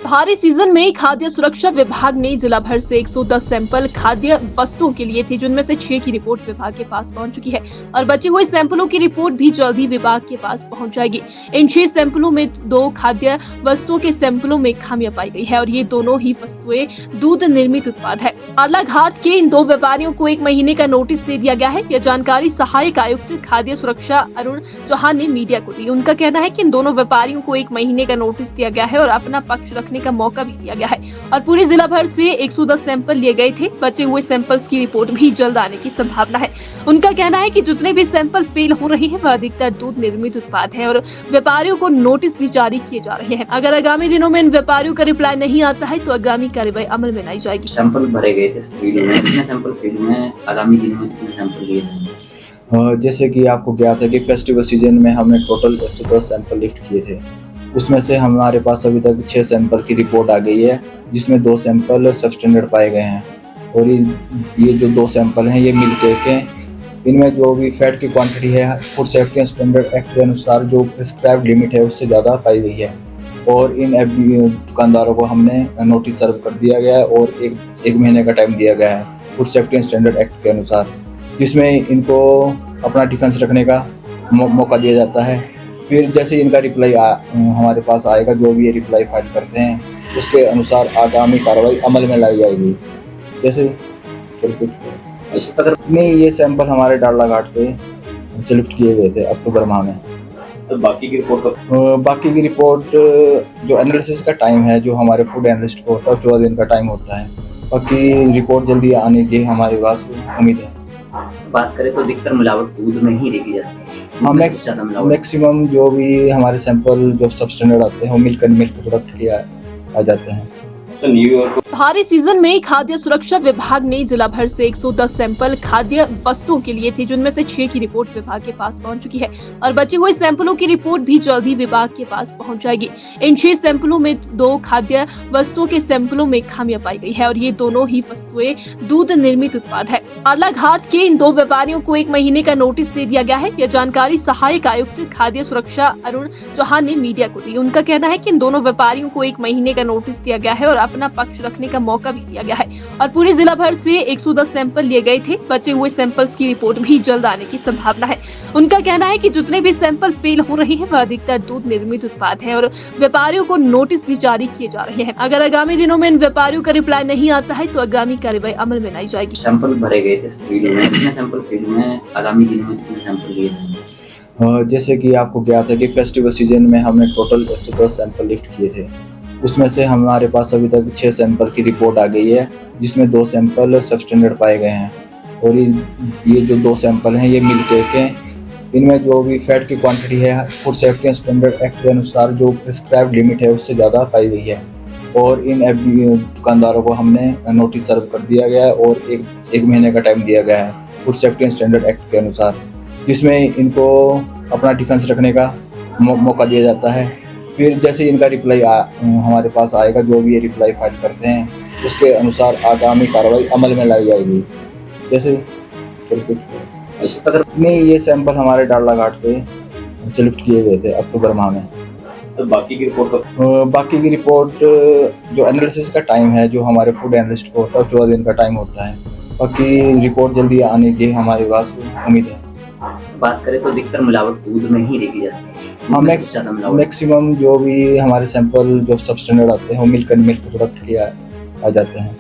भारी सीजन में खाद्य सुरक्षा विभाग ने जिला भर से 110 सैंपल खाद्य वस्तुओं के लिए थे, जिनमें से 6 की रिपोर्ट विभाग के पास पहुंच चुकी है और बचे हुए सैंपलों की रिपोर्ट भी जल्द ही विभाग के पास पहुंच जाएगी। इन 6 सैंपलों में 2 खाद्य वस्तुओं के सैंपलों में खामियां पाई गई है और ये दोनों ही वस्तुएं दूध निर्मित उत्पाद है। अर्लाघाट के इन 2 व्यापारियों को 1 महीने का नोटिस दे दिया गया है। यह जानकारी सहायक आयुक्त खाद्य सुरक्षा अरुण चौहान ने मीडिया को दी। उनका कहना है कि इन दोनों व्यापारियों को 1 महीने का नोटिस दिया गया है और अपना पक्ष रखने का मौका भी दिया गया है और पूरे जिला भर से 110 सैंपल लिए गए थे। बचे हुए सैंपल्स की रिपोर्ट भी जल्द आने की संभावना है। उनका कहना है कि जितने भी सैंपल फेल हो रहे हैं वह अधिकतर दूध निर्मित उत्पाद है और व्यापारियों को नोटिस भी जारी किए जा रहे हैं। अगर आगामी दिनों में इन व्यापारियों का रिप्लाई नहीं आता है तो आगामी कार्रवाई अमल में लाई जाएगी। सैंपल भरे गए थे फील्ड में, कितने सैंपल फील्ड में आगामी दिनों में कितने सैंपल लिए थे? जैसे कि आपको ज्ञात है कि फेस्टिवल सीजन में हमने टोटल 110 सैंपल लिफ्ट किए थे। उसमें से हमारे पास अभी तक 6 सैंपल की रिपोर्ट आ गई है, जिसमें 2 सैंपल सबस्टैंडर्ड पाए गए हैं और ये जो 2 सैंपल हैं ये मिल के इनमें जो भी फैट की क्वांटिटी है food safety and standard act के अनुसार जो प्रिस्क्राइब्ड लिमिट है उससे ज़्यादा पाई गई है और इन दुकानदारों को हमने नोटिस सर्व कर दिया गया है और एक महीने का टाइम दिया गया है food safety and standard act के अनुसार, जिसमें इनको अपना डिफेंस रखने का मौका दिया जाता है। फिर जैसे इनका रिप्लाई हमारे पास आएगा, जो भी ये रिप्लाई फाइल करते हैं उसके अनुसार आगामी कार्रवाई अमल में लाई जाएगी। जैसे नहीं, ये सैंपल हमारे अर्लाघाट पे से लिफ्ट किए गए थे अक्टूबर माह में। तो बाकी की रिपोर्ट जो एनालिसिस का टाइम है जो हमारे फूड एनालिस्ट को होता है 14 दिन का टाइम होता है। बाकी रिपोर्ट जल्दी आने की हमारे पास उम्मीद है। बात करें तो अधिकतर मिलावट दूध में ही देखी जाती है। मैक्सिमम जो भी हमारे सैंपल जो सब स्टैंडर्ड आते हैं वो मिल्क प्रोडक्ट के आ जाते हैं। भारी सीजन में खाद्य सुरक्षा विभाग ने जिला भर से 110 सैंपल खाद्य वस्तुओं के लिए थे, जिनमें से 6 की रिपोर्ट विभाग के पास पहुंच चुकी है और बचे हुए सैंपलों की रिपोर्ट भी जल्द ही विभाग के पास पहुंच जाएगी। इन 6 सैंपलों में 2 खाद्य वस्तुओं के सैंपलों में खामियां पाई गई है और ये दोनों ही वस्तुएं दूध निर्मित उत्पाद है। अर्लाघाट के इन 2 व्यापारियों को 1 महीने का नोटिस दे दिया गया है। यह जानकारी सहायक आयुक्त खाद्य सुरक्षा अरुण चौहान ने मीडिया को दी। उनका कहना है कि इन दोनों व्यापारियों को 1 महीने का नोटिस दिया गया है और अपना पक्ष रखने का मौका भी दिया गया है और पूरे जिला भर से 110 सैंपल लिए गए थे। बचे हुए सैंपल्स की रिपोर्ट भी जल्द आने की संभावना है। उनका कहना है कि जितने भी सैंपल फेल हो रहे हैं वह अधिकतर दूध निर्मित उत्पाद है और व्यापारियों को नोटिस भी जारी किए जा रहे हैं। अगर आगामी दिनों में इन व्यापारियों का रिप्लाई नहीं आता है तो आगामी कार्रवाई अमल में लाई जाएगी। सैंपल भरे गए थे फील्ड में, कितने सैंपल फील्ड में आगामी दिनों में कितने सैंपल लिए थे? जैसे कि आपको ज्ञात है कि फेस्टिवल सीजन में हमने टोटल 110 सैंपल लिफ्ट किए थे। उसमें से हमारे पास अभी तक 6 सैंपल की रिपोर्ट आ गई है, जिसमें 2 सैंपल सबस्टैंडर्ड पाए गए हैं और ये जो 2 सैंपल हैं ये मिल के इनमें जो भी फैट की क्वांटिटी है food safety and standard act के अनुसार जो प्रिस्क्राइब्ड लिमिट है उससे ज़्यादा पाई गई है और इन दुकानदारों को हमने नोटिस सर्व कर दिया गया है और एक महीने का टाइम दिया गया है food safety and standard act के अनुसार, जिसमें इनको अपना डिफेंस रखने का मौका दिया जाता है। फिर जैसे इनका रिप्लाई हमारे पास आएगा, जो भी ये रिप्लाई फाइल करते हैं उसके अनुसार आगामी कार्रवाई अमल में लाई जाएगी। जैसे नहीं, ये सैंपल हमारे अर्लाघाट पे से लिफ्ट किए गए थे अक्टूबर माह में। तो बाकी की रिपोर्ट जो एनालिसिस का टाइम है जो हमारे फूड एनालिस्ट को होता है 14 दिन का टाइम होता है। बाकी रिपोर्ट जल्दी आने की हमारे पास उम्मीद है। बात करें तो अधिकतर मिलावट दूध में ही देखी जाती है। मैक्सिमम जो भी हमारे सैंपल जो सब स्टैंडर्ड आते हैं वो मिल्क प्रोडक्ट के आ जाते हैं।